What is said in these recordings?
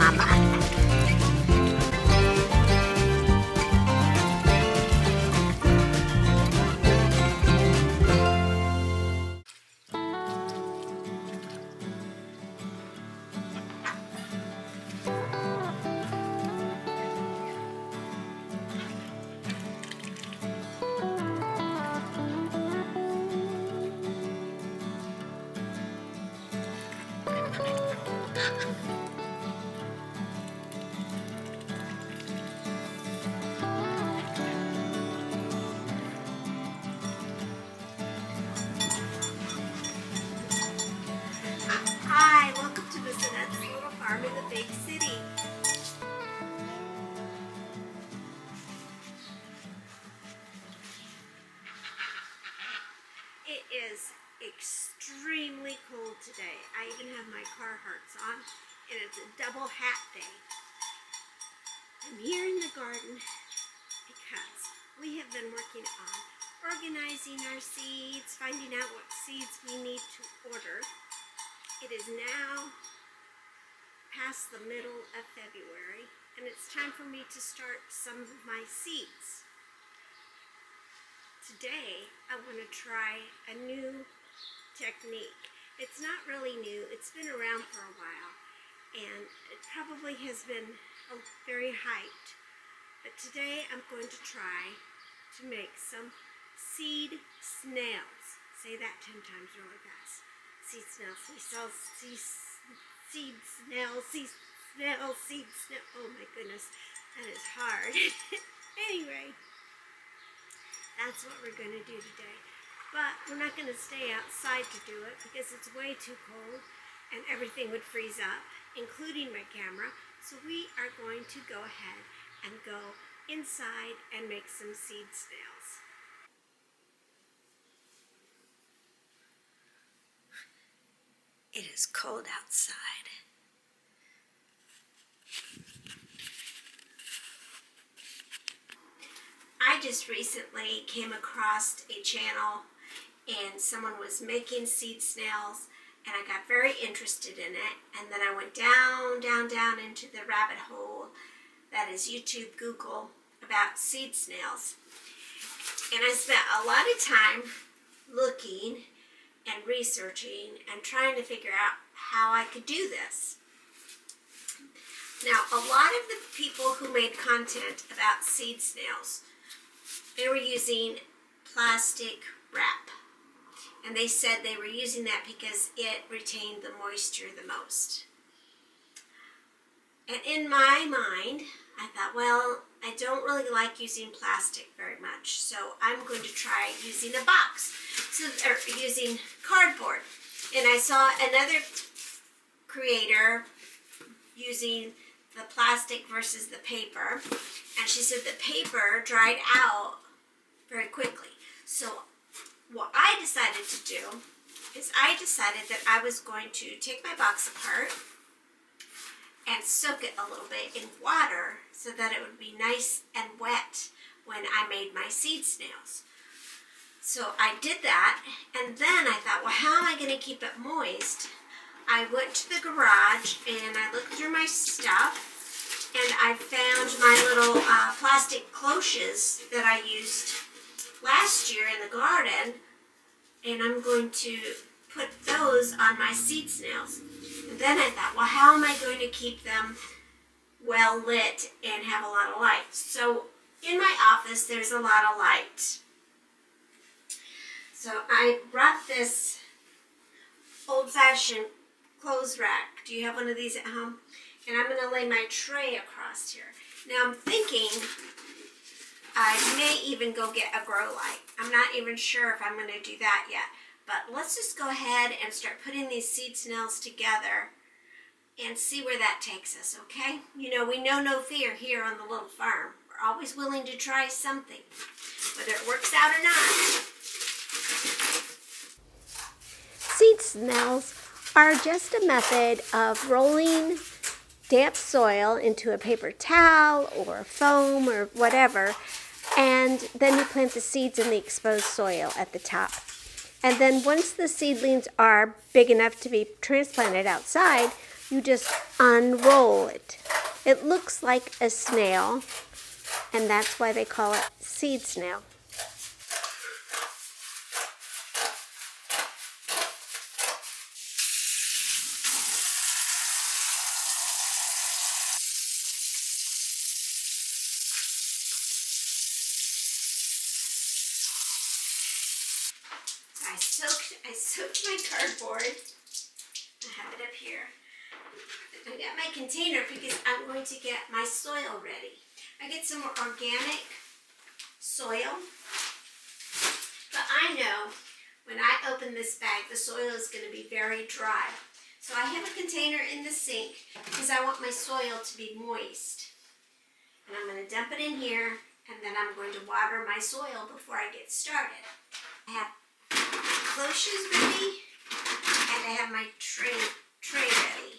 mama. Hi, welcome to Miss Annette's little farm in the big city. It is extremely cold today. I even have my Carhartts on, and it's a double hat day. I'm here in the garden because we have been working on organizing our seeds, finding out what seeds we need to order. It is now past the middle of February, and it's time for me to start some of my seeds. Today, I want to try a new technique. It's not really new, it's been around for a while, and it probably has been very hyped. But today, I'm going to try to make some seed snails. Say that 10 times really fast. Seed snails, seed snails, seed snails, seed snails, seed snails. Oh my goodness, that is hard. Anyway, that's what we're going to do today. But we're not going to stay outside to do it because it's way too cold and everything would freeze up, including my camera. So we are going to go ahead and go inside and make some seed snails. It is cold outside. I just recently came across a channel and someone was making seed snails, and I got very interested in it, and then I went down into the rabbit hole that is YouTube, Google, about seed snails. And I spent a lot of time looking and researching and trying to figure out how I could do this. Now, a lot of the people who made content about seed snails, they were using plastic wrap. And they said they were using that because it retained the moisture the most. And in my mind, I thought, well, I don't really like using plastic very much, so I'm going to try using a box, or using cardboard. And I saw another creator using the plastic versus the paper, and she said the paper dried out very quickly. So what I decided to do is I decided that I was going to take my box apart and soak it a little bit in water so that it would be nice and wet when I made my seed snails. So I did that, and then I thought, well, how am I going to keep it moist? I went to the garage and I looked through my stuff, and I found my little plastic cloches that I used last year in the garden, and I'm going to put those on my seed snails. And then I thought, well, how am I going to keep them well lit and have a lot of light? So in my office, there's a lot of light. So I brought this old-fashioned clothes rack. Do you have one of these at home? And I'm going to lay my tray across here. Now I'm thinking I may even go get a grow light. I'm not even sure if I'm going to do that yet. But let's just go ahead and start putting these seed snails together and see where that takes us, okay? You know, we know no fear here on the little farm. We're always willing to try something, whether it works out or not. Seed snails are just a method of rolling damp soil into a paper towel or foam or whatever, and then you plant the seeds in the exposed soil at the top. And then once the seedlings are big enough to be transplanted outside, you just unroll it. It looks like a snail, and that's why they call it seed snail. I soaked my cardboard. I have it up here. I got my container because I'm going to get my soil ready. I get some more organic soil, but I know when I open this bag, the soil is going to be very dry. So I have a container in the sink because I want my soil to be moist. And I'm going to dump it in here, and then I'm going to water my soil before I get started. I have clothes shoes ready, and I have my tray ready.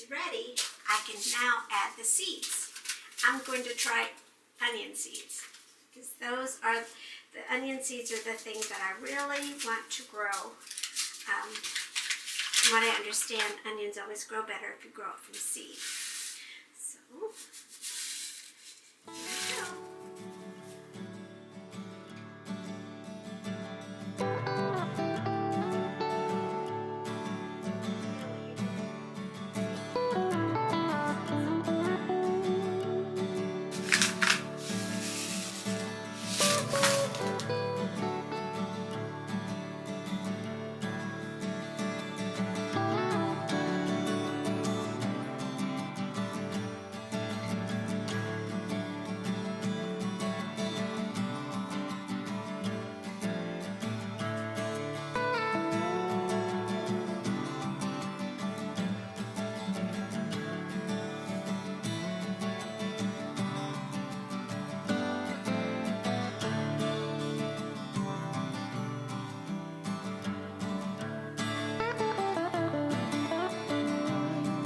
ready, I can now add the seeds. I'm going to try onion seeds because those are, the onion seeds are the things that I really want to grow. From what I understand, onions always grow better if you grow it from seed. So,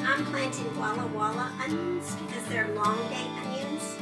I'm planting Walla Walla onions because they're long day onions.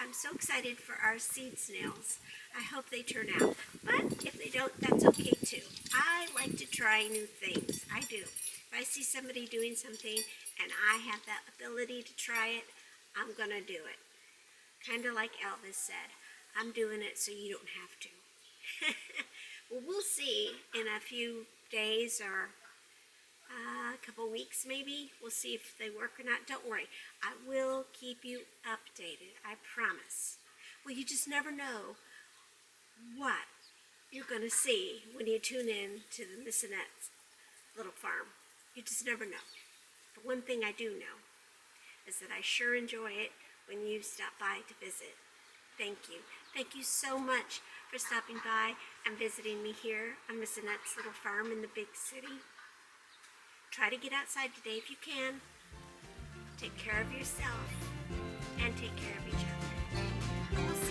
I'm so excited for our seed snails. I hope they turn out, but if they don't, that's okay too. I like to try new things. I do. If I see somebody doing something and I have that ability to try it, I'm gonna do it. Kind of like Elvis said, I'm doing it so you don't have to. Well, we'll see in a few days or a couple weeks maybe. We'll see if they work or not. Don't worry. I will keep you updated. I promise. Well, you just never know what you're going to see when you tune in to the Miss Annette's little farm. You just never know. But one thing I do know is that I sure enjoy it when you stop by to visit. Thank you. Thank you so much for stopping by and visiting me here on Miss Annette's little farm in the big city. Try to get outside today if you can. Take care of yourself and take care of each other. And we'll see